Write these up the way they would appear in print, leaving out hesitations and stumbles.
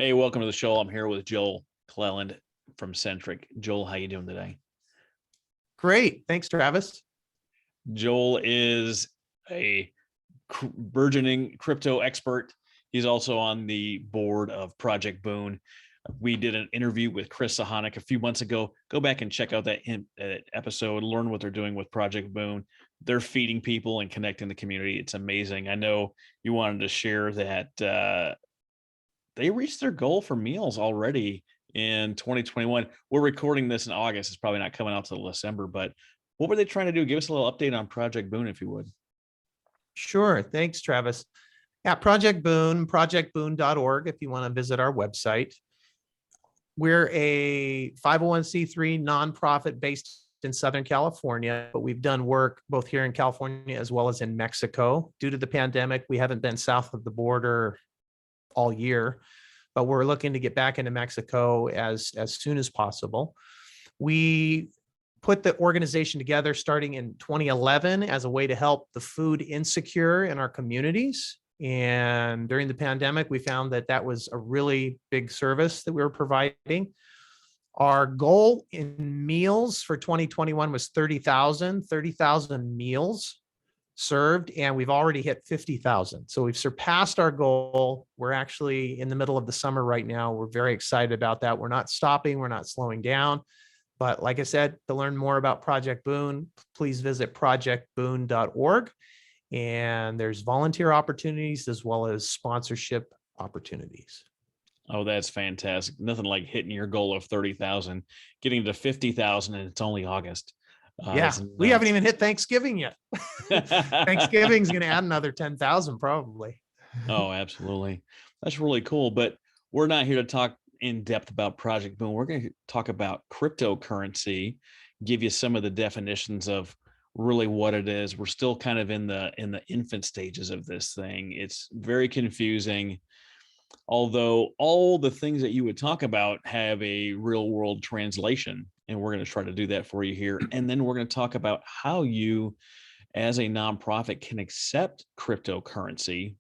Hey, welcome to the show. I'm here with Joel Clelland from Centric. Joel, how you doing today? Great. Thanks, Travis. Joel is a burgeoning crypto expert. He's also on the board of Project Boon. We did an interview with Chris Sahanic a few months ago. Go back and check out that episode, learn what they're doing with Project Boon. They're feeding people and connecting the community. It's amazing. I know you wanted to share that they reached their goal for meals already in 2021. We're recording this in August. It's probably not coming out till December, but what were they trying to do? Give us a little update on Project Boon, if you would. Sure. Thanks, Travis. Yeah, Project Boon, projectboon.org, if you want to visit our website. We're a 501c3 nonprofit based in Southern California, but we've done work both here in California as well as in Mexico. Due to the pandemic, we haven't been south of the border all year, but we're looking to get back into Mexico as soon as possible. We put the organization together starting in 2011 as a way to help the food insecure in our communities. And during the pandemic, we found that that was a really big service that we were providing. Our goal in meals for 2021 was 30,000 meals served, and we've already hit 50,000. So we've surpassed our goal. We're actually in the middle of the summer right now. We're very excited about that. We're not stopping. We're not slowing down. But like I said, to learn more about Project Boon, please visit projectboon.org. And there's volunteer opportunities as well as sponsorship opportunities. Oh, that's fantastic. Nothing like hitting your goal of 30,000, getting to 50,000, and it's only August. Yeah, we haven't even hit Thanksgiving yet. Thanksgiving's going to add another 10,000 probably. Oh, absolutely. That's really cool. But we're not here to talk in depth about Project Boon. We're going to talk about cryptocurrency, give you some of the definitions of really what it is. We're still kind of in the infant stages of this thing. It's very confusing. Although all the things that you would talk about have a real world translation, and we're going to try to do that for you here. And then we're going to talk about how you, as a nonprofit, can accept cryptocurrency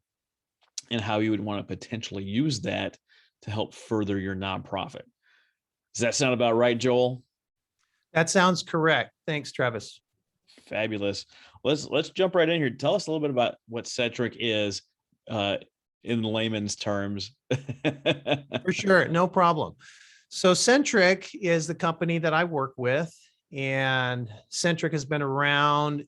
and how you would want to potentially use that to help further your nonprofit. Does that sound about right, Joel? That sounds correct. Thanks, Travis. Fabulous. Let's jump right in here. Tell us a little bit about what Centric is in layman's terms. For sure, no problem. So Centric is the company that I work with, and Centric has been around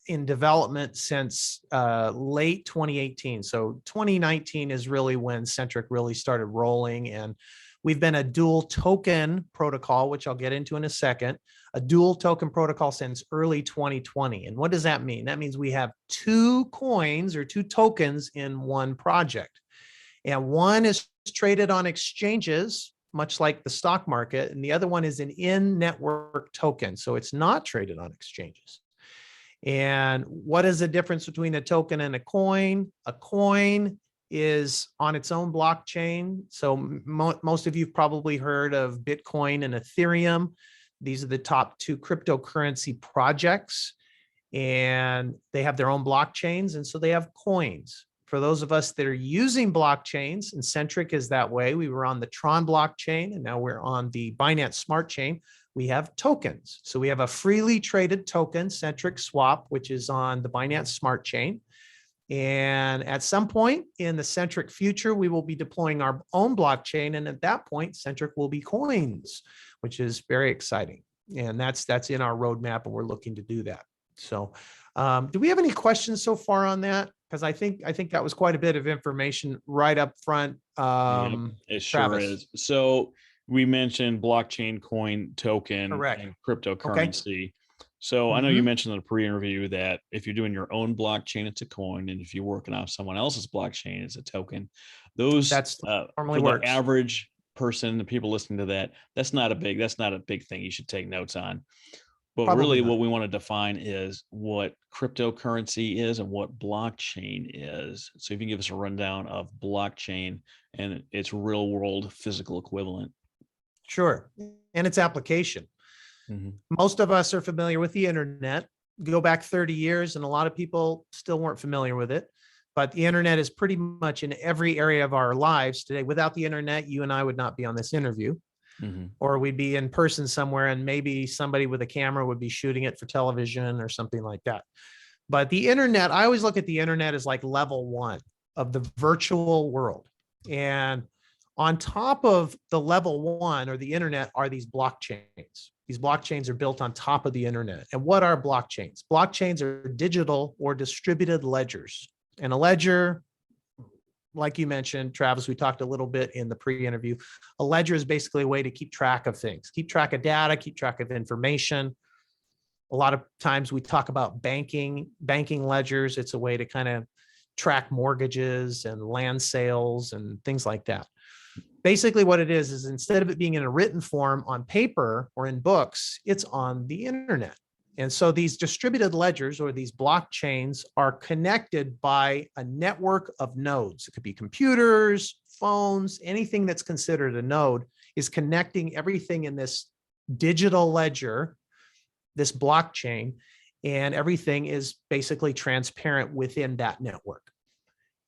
in development since late 2018. So 2019 is really when Centric really started rolling, and we've been a dual token protocol, which I'll get into in a second, a dual token protocol since early 2020. And what does that mean? That means we have two coins or two tokens in one project. And one is traded on exchanges, much like the stock market, and the other one is an in-network token. So it's not traded on exchanges. And what is the difference between a token and a coin? A coin is on its own blockchain. So most of you have probably heard of Bitcoin and Ethereum. These are the top two cryptocurrency projects, and they have their own blockchains, and so they have coins. For those of us that are using blockchains, and Centric is that way, we were on the Tron blockchain, and now we're on the Binance Smart Chain. We have tokens. So we have a freely traded token, Centric Swap, which is on the Binance Smart Chain. And at some point in the Centric future, we will be deploying our own blockchain. And at that point, Centric will be coins, which is very exciting. And that's in our roadmap, and we're looking to do that. So do we have any questions so far on that? Because I think that was quite a bit of information right up front. Yep, it sure Travis. is. So we mentioned blockchain, coin, token, Correct. and cryptocurrency. Okay. So I know you mentioned in the pre-interview that if you're doing your own blockchain, it's a coin, and if you're working off someone else's blockchain, it's a token. Those that's normally for works. The average person, the people listening to that, that's not a big thing you should take notes on. But probably really not. What we want to define is what cryptocurrency is and what blockchain is. So if you can give us a rundown of blockchain and its real world physical equivalent. Sure. And its application. Mm-hmm. Most of us are familiar with the internet. Go back 30 years and a lot of people still weren't familiar with it. but the internet is pretty much in every area of our lives today. Without the internet, you and I would not be on this interview, or we'd be in person somewhere and maybe somebody with a camera would be shooting it for television or something like that. But the internet, I always look at the internet as like level one of the virtual world. And on top of the level one or the internet are these blockchains. These blockchains are built on top of the internet. And what are blockchains? Blockchains are digital or distributed ledgers. And a ledger, like you mentioned, Travis, we talked a little bit in the pre-interview. A ledger is basically a way to keep track of things, keep track of data, keep track of information. A lot of times we talk about banking ledgers. It's a way to kind of track mortgages and land sales and things like that. Basically what it is instead of it being in a written form on paper or in books, it's on the internet. And so these distributed ledgers or these blockchains are connected by a network of nodes. It could be computers, phones, anything that's considered a node is connecting everything in this digital ledger, this blockchain, and everything is basically transparent within that network.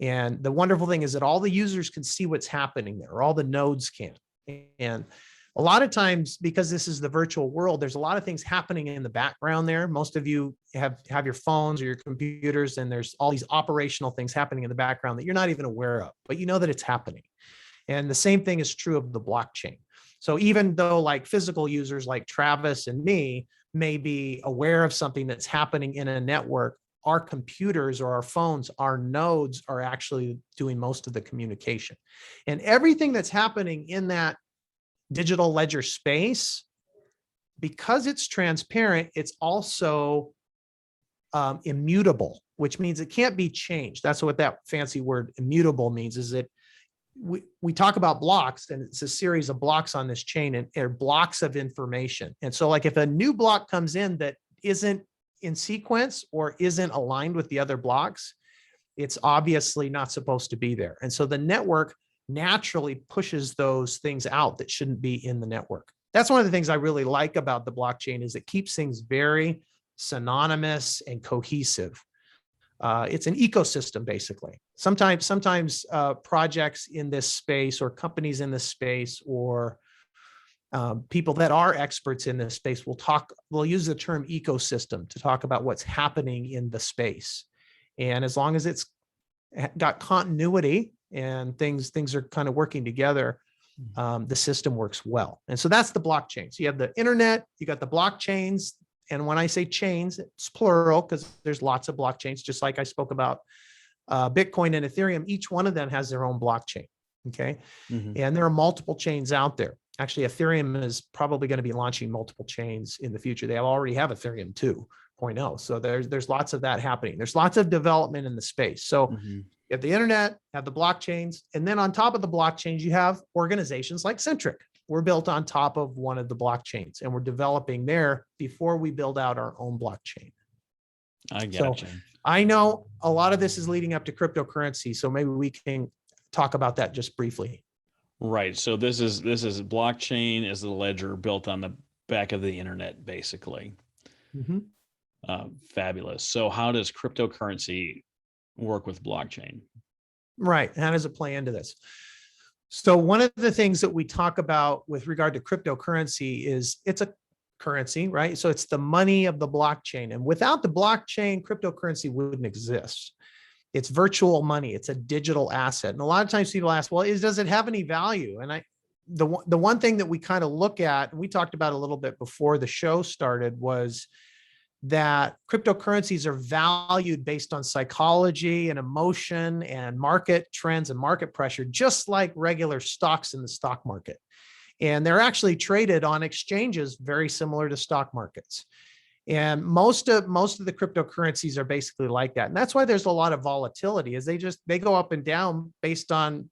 And the wonderful thing is that all the users can see what's happening there, or all the nodes can. And a lot of times, because this is the virtual world, there's a lot of things happening in the background there. Most of you have your phones or your computers, and there's all these operational things happening in the background that you're not even aware of, but you know that it's happening. And the same thing is true of the blockchain. So even though like physical users like Travis and me may be aware of something that's happening in a network, our computers or our phones, our nodes are actually doing most of the communication. And everything that's happening in that digital ledger space, because it's transparent, it's also immutable, which means it can't be changed. That's what that fancy word immutable means, is that we talk about blocks, and it's a series of blocks on this chain, and they're blocks of information. And so like if a new block comes in that isn't in sequence or isn't aligned with the other blocks, it's obviously not supposed to be there. And so the network naturally pushes those things out that shouldn't be in the network. That's one of the things I really like about the blockchain, is it keeps things very synonymous and cohesive. It's an ecosystem, basically. Sometimes projects in this space or companies in this space or people that are experts in this space will use the term ecosystem to talk about what's happening in the space. And as long as it's got continuity and things are kind of working together, the system works well. And so that's the blockchain. So you have the internet, you got the blockchains. And when I say chains, it's plural because there's lots of blockchains, just like I spoke about Bitcoin and Ethereum. Each one of them has their own blockchain. Okay. And there are multiple chains out there. Actually, Ethereum is probably going to be launching multiple chains in the future. They already have Ethereum 2.0. So there's lots of that happening. There's lots of development in the space. So you have the internet, have the blockchains, and then on top of the blockchains, you have organizations like Centric. We're built on top of one of the blockchains, and we're developing there before we build out our own blockchain. I got you. I know a lot of this is leading up to cryptocurrency, so maybe we can talk about that just briefly. Right. So this is blockchain as the ledger built on the back of the internet, basically. Fabulous. So how does cryptocurrency work with blockchain? Right. How does it play into this? So one of the things that we talk about with regard to cryptocurrency is it's a currency, right? So it's the money of the blockchain. And without the blockchain, cryptocurrency wouldn't exist. It's virtual money. It's a digital asset. And a lot of times people ask, well, does it have any value? And the one thing that we kind of look at, and we talked about a little bit before the show started, was that cryptocurrencies are valued based on psychology and emotion and market trends and market pressure, just like regular stocks in the stock market. And they're actually traded on exchanges very similar to stock markets. And most of the cryptocurrencies are basically like that. And that's why there's a lot of volatility, is they go up and down based on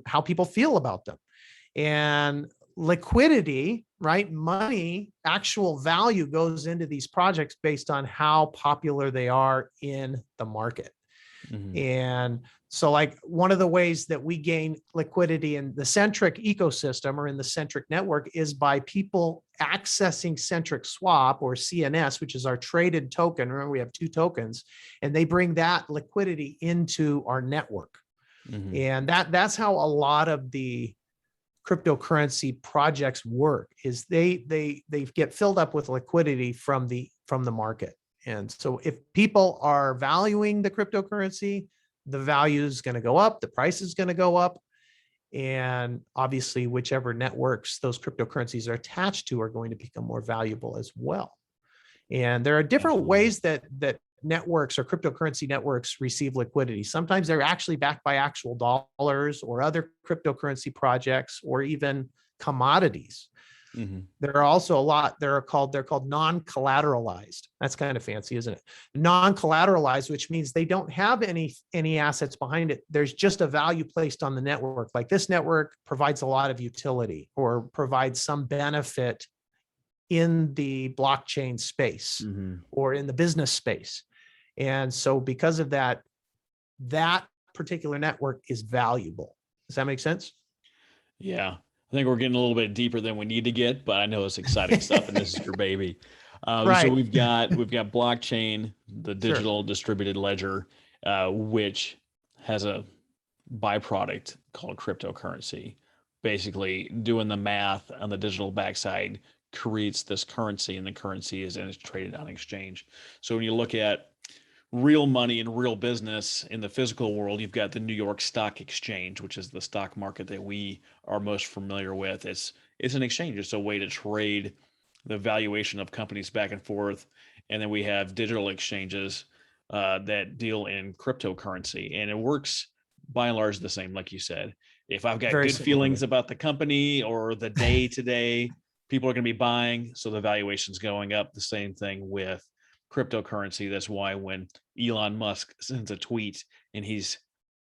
how people feel about them. And liquidity, right? Money, actual value goes into these projects based on how popular they are in the market. Mhm. And so like one of the ways that we gain liquidity in the Centric ecosystem or in the Centric network is by people accessing Centric Swap or CNS, which is our traded token. Remember, we have two tokens, and they bring that liquidity into our network. Mhm. And that's how a lot of the cryptocurrency projects work, is they get filled up with liquidity from the market. And so if people are valuing the cryptocurrency, the value is going to go up, the price is going to go up. And obviously, whichever networks those cryptocurrencies are attached to are going to become more valuable as well. And there are different Absolutely. ways that networks or cryptocurrency networks receive liquidity. Sometimes they're actually backed by actual dollars or other cryptocurrency projects or even commodities. Mhm. There are also a lot, they're called non-collateralized. That's kind of fancy, isn't it? Non-collateralized, which means they don't have any assets behind it. There's just a value placed on the network. Like this network provides a lot of utility or provides some benefit in the blockchain space Mhm. or in the business space. And so because of that, that particular network is valuable. Does that make sense? Yeah. I think we're getting a little bit deeper than we need to get, but I know it's exciting stuff, and this is your baby. So Right. we've got blockchain, the Sure. digital distributed ledger, which has a byproduct called cryptocurrency. Basically, doing the math on the digital backside creates this currency, and the currency is then traded on exchange. So when you look at real money and real business in the physical world, you've got the New York Stock Exchange, which is the stock market that we are most familiar with. It's an exchange. It's a way to trade the valuation of companies back and forth. And then we have digital exchanges that deal in cryptocurrency, and it works by and large the same, like you said. If I've got Very good feelings similarly. about the company or the day today, people are going to be buying, so the valuation's going up. The same thing with cryptocurrency. That's why when Elon Musk sends a tweet and he's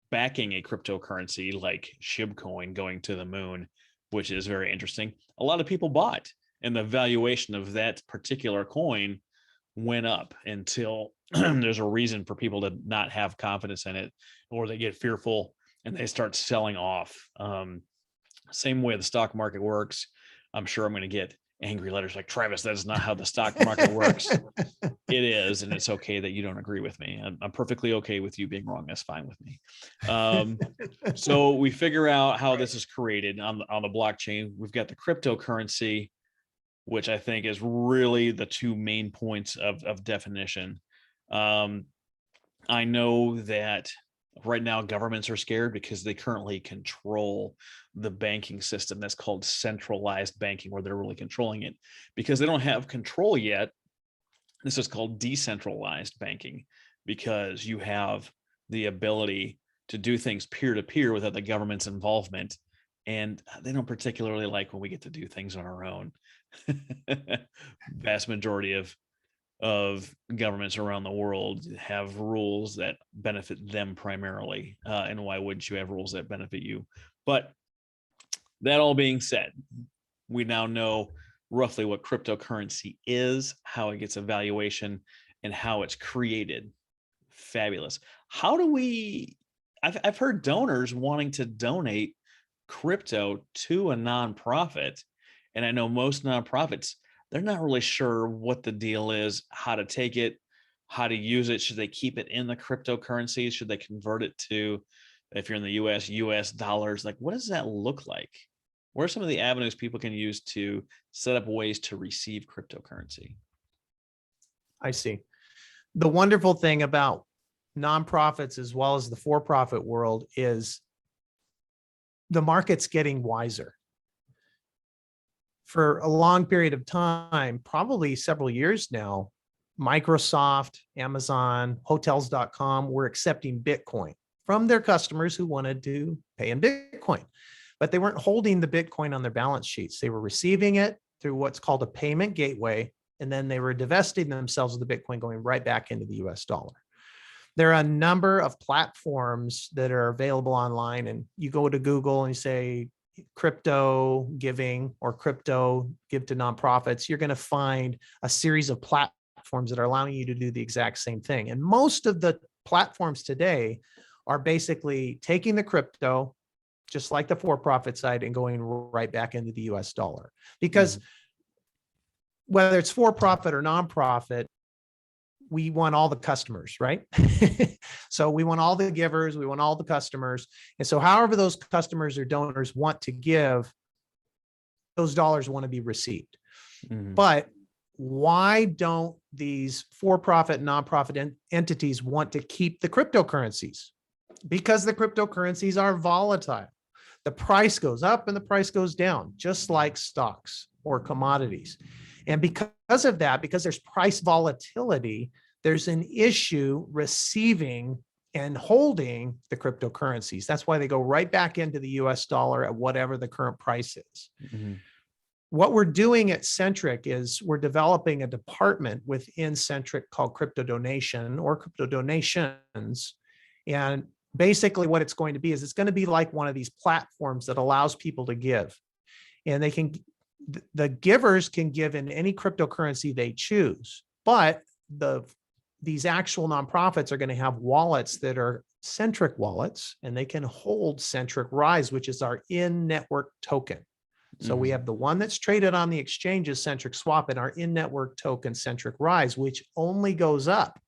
backing a cryptocurrency like Shibcoin going to the moon, which is very interesting, a lot of people bought, and the valuation of that particular coin went up until there's a reason for people to not have confidence in it, or they get fearful and they start selling off. Same way the stock market works. I'm sure I'm going to get angry letters like, Travis, that is not how the stock market works. It is, and it's okay that you don't agree with me. I'm perfectly okay with you being wrong. That's fine with me. So we figure out how Right. this is created on the blockchain. We've got the cryptocurrency, which I think is really the two main points of definition. Um, I know that right now governments are scared because they currently control the banking system that's called centralized banking, where they're really controlling it. Because they don't have control yet, this is called decentralized banking, because you have the ability to do things peer to peer without the government's involvement. And they don't particularly like when we get to do things on our own. Vast majority of governments around the world have rules that benefit them primarily. And why wouldn't you have rules that benefit you? But that all being said, we now know roughly what cryptocurrency is, how it gets a valuation, and how it's created. Fabulous. How do we? I've heard donors wanting to donate crypto to a nonprofit, and I know most nonprofits, they're not really sure what the deal is, how to take it, how to use it. Should they keep it in the cryptocurrency? Should they convert it to, if you're in the US dollars? Like, what does that look like? What are some of the avenues people can use to set up ways to receive cryptocurrency? I see. The wonderful thing about nonprofits as well as the for-profit world is the market's getting wiser. For a long period of time, probably several years now, Microsoft, Amazon, hotels.com were accepting Bitcoin from their customers who wanted to pay in Bitcoin, but they weren't holding the Bitcoin on their balance sheets. They were receiving it through what's called a payment gateway, and then they were divesting themselves of the Bitcoin going right back into the US dollar. There are a number of platforms that are available online, and you go to Google and you say crypto giving or crypto give to nonprofits, you're going to find a series of platforms that are allowing you to do the exact same thing. And most of the platforms today are basically taking the crypto, just like the for-profit side, and going right back into the US dollar. Because whether it's for-profit or nonprofit, we want all the customers, right? So we want all the givers, we want all the customers. And so however those customers or donors want to give, those dollars want to be received. But why don't these for-profit, nonprofit entities want to keep the cryptocurrencies? Because the cryptocurrencies are volatile. The price goes up and the price goes down, just like stocks or commodities. And because of that, because there's price volatility, there's an issue receiving and holding the cryptocurrencies. That's why they go right back into the US dollar at whatever the current price is. What we're doing at Centric is we're developing a department within Centric called Crypto Donation or Crypto Donations. And basically what it's going to be is it's going to be like one of these platforms that allows people to give. And they can, the givers can give in any cryptocurrency they choose, but these actual nonprofits are going to have wallets that are Centric wallets, and they can hold Centric Rise, which is our in-network token. So we have the one that's traded on the exchanges, Centric Swap, and our in-network token, Centric Rise, which only goes up.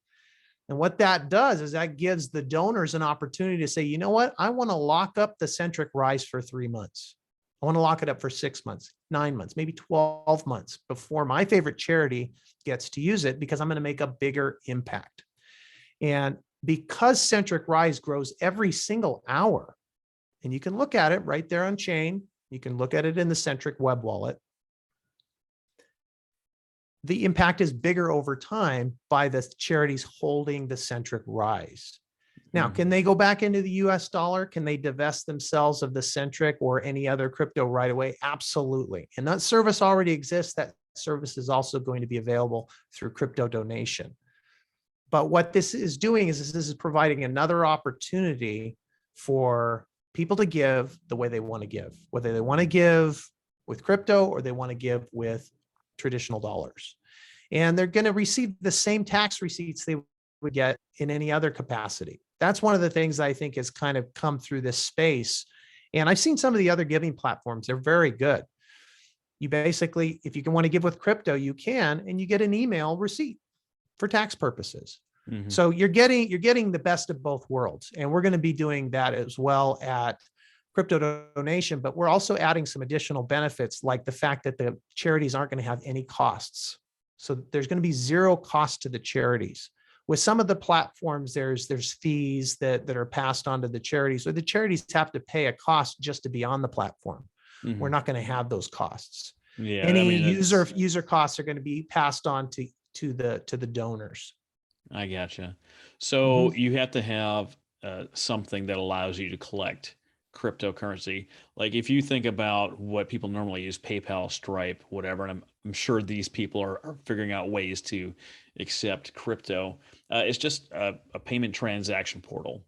And what that does is that gives the donors an opportunity to say, you know what, I want to lock up the Centric Rise for 3 months. I want to lock it up for 6 months, 9 months, maybe 12 months before my favorite charity gets to use it, because I'm going to make a bigger impact. And because Centric Rise grows every single hour, and you can look at it right there on chain, you can look at it in the Centric web wallet, the impact is bigger over time by the charities holding the Centric Rise. Now, can they go back into the US dollar? Can they divest themselves of the Centric or any other crypto right away? Absolutely. And that service already exists. That service is also going to be available through Crypto Donation. But what this is doing is this is providing another opportunity for people to give the way they want to give, whether they want to give with crypto or they want to give with traditional dollars. And they're going to receive the same tax receipts they would get in any other capacity. That's one of the things I think has kind of come through this space. And I've seen some of the other giving platforms. They're very good. You basically, if you can want to give with crypto, you can, and you get an email receipt for tax purposes. So you're getting the best of both worlds. And we're going to be doing that as well at Crypto Donation, but we're also adding some additional benefits, like the fact that the charities aren't going to have any costs. So there's going to be zero cost to the charities. With some of the platforms, there's fees that are passed on to the charities, or the charities have to pay a cost just to be on the platform. We're not going to have those costs. Yeah, Any I mean, user costs are going to be passed on to the donors. I gotcha. So you have to have something that allows you to collect cryptocurrency. Like if you think about what people normally use, PayPal, Stripe, whatever, and I'm sure these people are figuring out ways to accept crypto. It's just a payment transaction portal.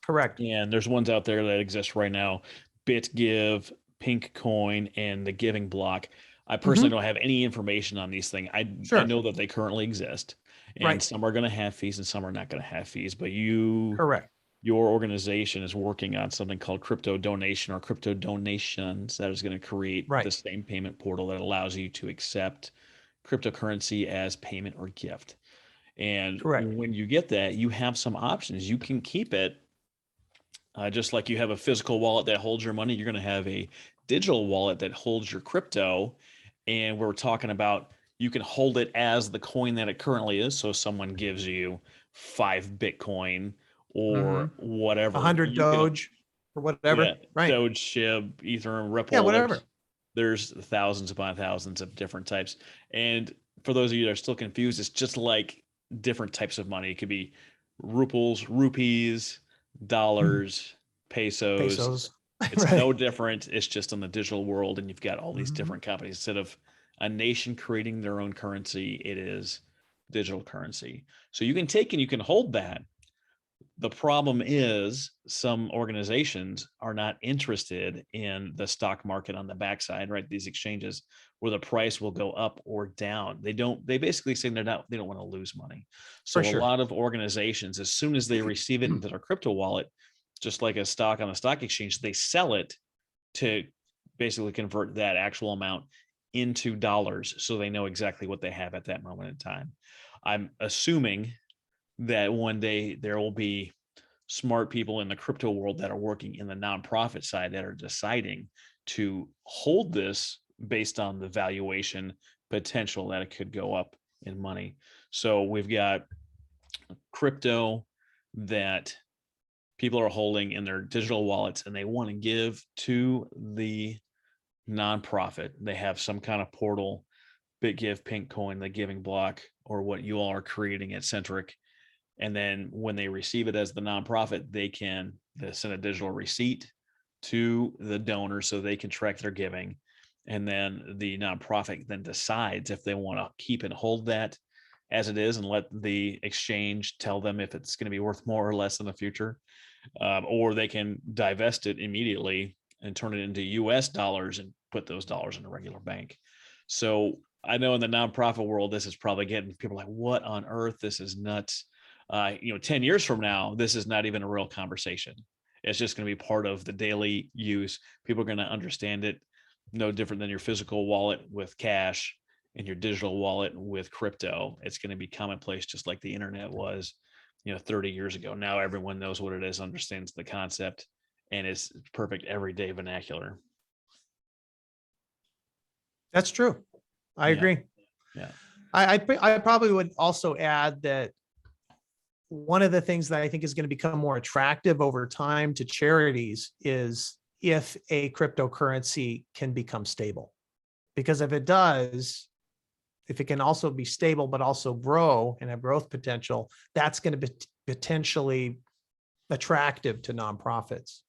Correct. And there's ones out there that exist right now: BitGive, Pinkcoin, and the Giving Block. I personally don't have any information on these things. I Sure. know that they currently exist, and Right. some are going to have fees and some are not going to have fees. But Correct. your organization is working on something called Crypto Donation or Crypto Donations that is going to create the Right. same payment portal that allows you to accept cryptocurrency as payment or gift. And Correct. when you get that, you have some options. You can keep it just like you have a physical wallet that holds your money, you're going to have a digital wallet that holds your crypto. And we're talking about you can hold it as the coin that it currently is. So if someone gives you 5 Bitcoin or whatever, 100 you can, Doge or yeah, whatever. Right. Doge, Shib, Ethereum, Yeah, Ripple. whatever. There's thousands upon thousands of different types. And for those of you that are still confused, it's just like different types of money. It could be ruples, rupees, dollars, pesos. Pesos. It's Right. no different. It's just in the digital world, and you've got all these different companies. Instead of a nation creating their own currency, it is digital currency. So you can take and you can hold that, The problem is some organizations are not interested in the stock market on the backside, right? These exchanges where the price will go up or down. They basically say they don't want to lose money. For So a sure. lot of organizations, as soon as they receive it into their crypto wallet, just like a stock on the stock exchange, they sell it to basically convert that actual amount into dollars so they know exactly what they have at that moment in time. I'm assuming that one day there will be smart people in the crypto world that are working in the nonprofit side that are deciding to hold this based on the valuation potential that it could go up in money. So we've got crypto that people are holding in their digital wallets and they want to give to the nonprofit. They have some kind of portal, BitGive, Pinkcoin, the Giving Block, or what you all are creating at Centric. And then when they receive it as the nonprofit, they send a digital receipt to the donor so they can track their giving. And then the nonprofit then decides if they want to keep and hold that as it is and let the exchange tell them if it's going to be worth more or less in the future. Or they can divest it immediately and turn it into US dollars and put those dollars in a regular bank. So I know in the nonprofit world, this is probably getting people like, what on earth? This is nuts. 10 years from now, this is not even a real conversation. It's just going to be part of the daily use. People are going to understand it no different than your physical wallet with cash and your digital wallet with crypto. It's going to be commonplace, just like the internet was, 30 years ago. Now everyone knows what it is, understands the concept, and it's perfect everyday vernacular. That's true. I Yeah. agree. Yeah. I probably would also add that one of the things that I think is going to become more attractive over time to charities is if a cryptocurrency can become stable. Because if it does, if it can also be stable, but also grow and have growth potential, that's going to be potentially attractive to nonprofits.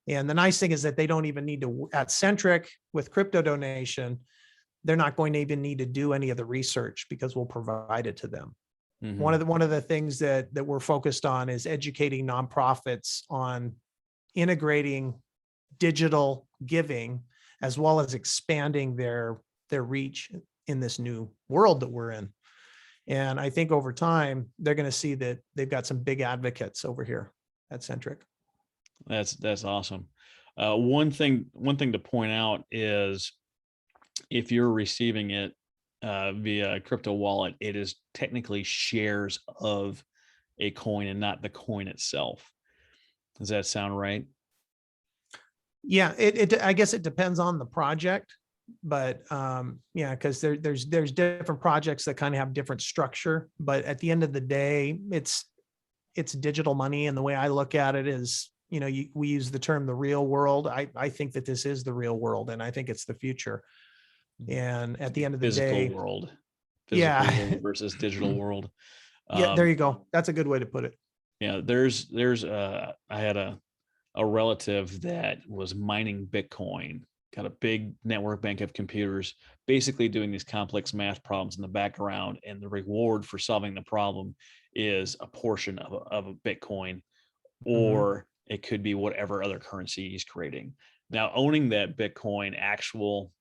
And the nice thing is that they don't even need to, at Centric with crypto donation, they're not going to even need to do any of the research because we'll provide it to them. Mhm. One of the things that we're focused on is educating nonprofits on integrating digital giving as well as expanding their reach in this new world that we're in. And I think over time they're going to see that they've got some big advocates over here at Centric. That's awesome. One thing to point out is if you're receiving it via a crypto wallet, it is technically shares of a coin and not the coin itself. Does that sound right? Yeah, I guess it depends on the project, but yeah, because there's different projects that kind of have different structure. But at the end of the day, it's digital money, and the way I look at it is, we use the term the real world. I think that this is the real world, and I think it's the future. And at the end of the Physical day, world, physical yeah, world versus digital world. yeah, there you go. That's a good way to put it. Yeah, there's I had a relative that was mining Bitcoin, got a big network bank of computers, basically doing these complex math problems in the background. And the reward for solving the problem is a portion of a Bitcoin, Mhm. or it could be whatever other currency he's creating. Now, owning that Bitcoin actual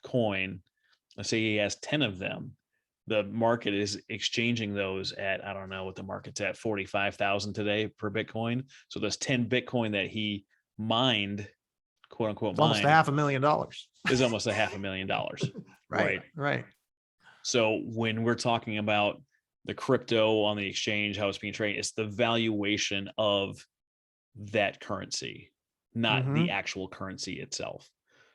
coin, let's say he has 10 of them, the market is exchanging those at, I don't know what the market's at, 45,000 today per Bitcoin. So those 10 Bitcoin that he mined, quote unquote, It's almost mined, $500,000. is almost $500,000. Right, Right. right. So when we're talking about the crypto on the exchange, how it's being traded, it's the valuation of that currency, not the Mhm. actual currency itself.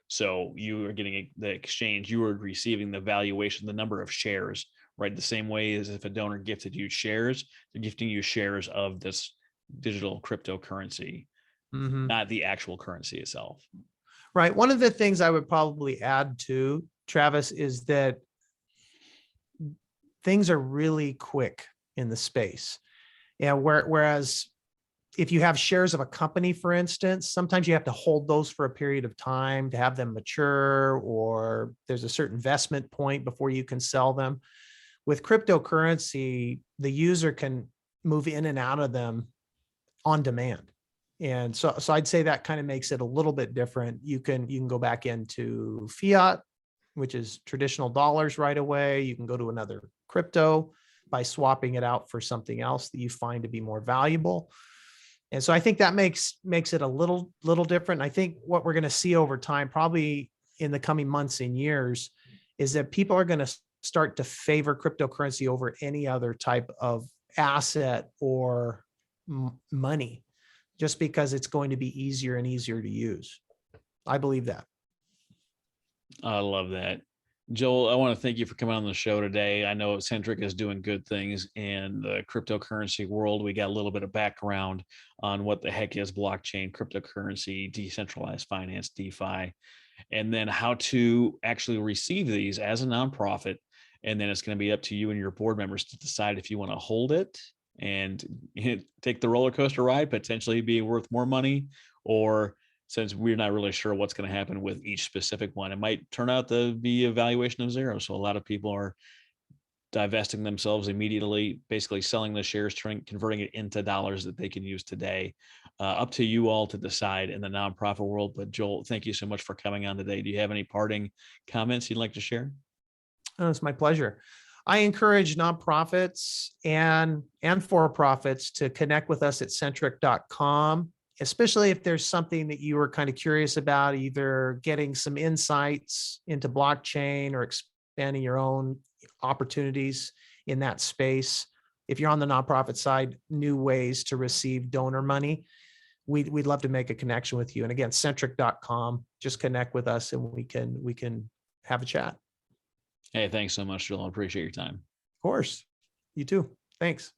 So you are getting the exchange, you are receiving the valuation, the number of shares, right? The same way as if a donor gifted you shares, they're gifting you shares of this digital cryptocurrency, Mhm. not the actual currency itself. Right. One of the things I would probably add to Travis is that things are really quick in the space. Yeah. Whereas if you have shares of a company, for instance, sometimes you have to hold those for a period of time to have them mature, or there's a certain investment point before you can sell them. With cryptocurrency, the user can move in and out of them on demand. And so I'd say that kind of makes it a little bit different. You can go back into fiat, which is traditional dollars right away. You can go to another crypto by swapping it out for something else that you find to be more valuable. And so I think that makes it a little different. I think what we're going to see over time, probably in the coming months and years, is that people are going to start to favor cryptocurrency over any other type of asset or money, just because it's going to be easier and easier to use. I believe that. I love that. Joel, I want to thank you for coming on the show today. I know Centric is doing good things in the cryptocurrency world. We got a little bit of background on what the heck is blockchain, cryptocurrency, decentralized finance, DeFi, and then how to actually receive these as a nonprofit. And then it's going to be up to you and your board members to decide if you want to hold it and take the roller coaster ride, potentially being worth more money, or since we're not really sure what's going to happen with each specific one, it might turn out to be a valuation of zero. So a lot of people are divesting themselves immediately, basically selling the shares, converting it into dollars that they can use today. Up to you all to decide in the nonprofit world. But Joel, thank you so much for coming on today. Do you have any parting comments you'd like to share? Oh, it's my pleasure. I encourage nonprofits and for-profits to connect with us at centric.com, especially if there's something that you were kind of curious about, either getting some insights into blockchain or expanding your own opportunities in that space. If you're on the nonprofit side, new ways to receive donor money, we'd love to make a connection with you. And again, centric.com, just connect with us and we can have a chat. Hey, thanks so much, Joel. I appreciate your time. Of course. You too. Thanks.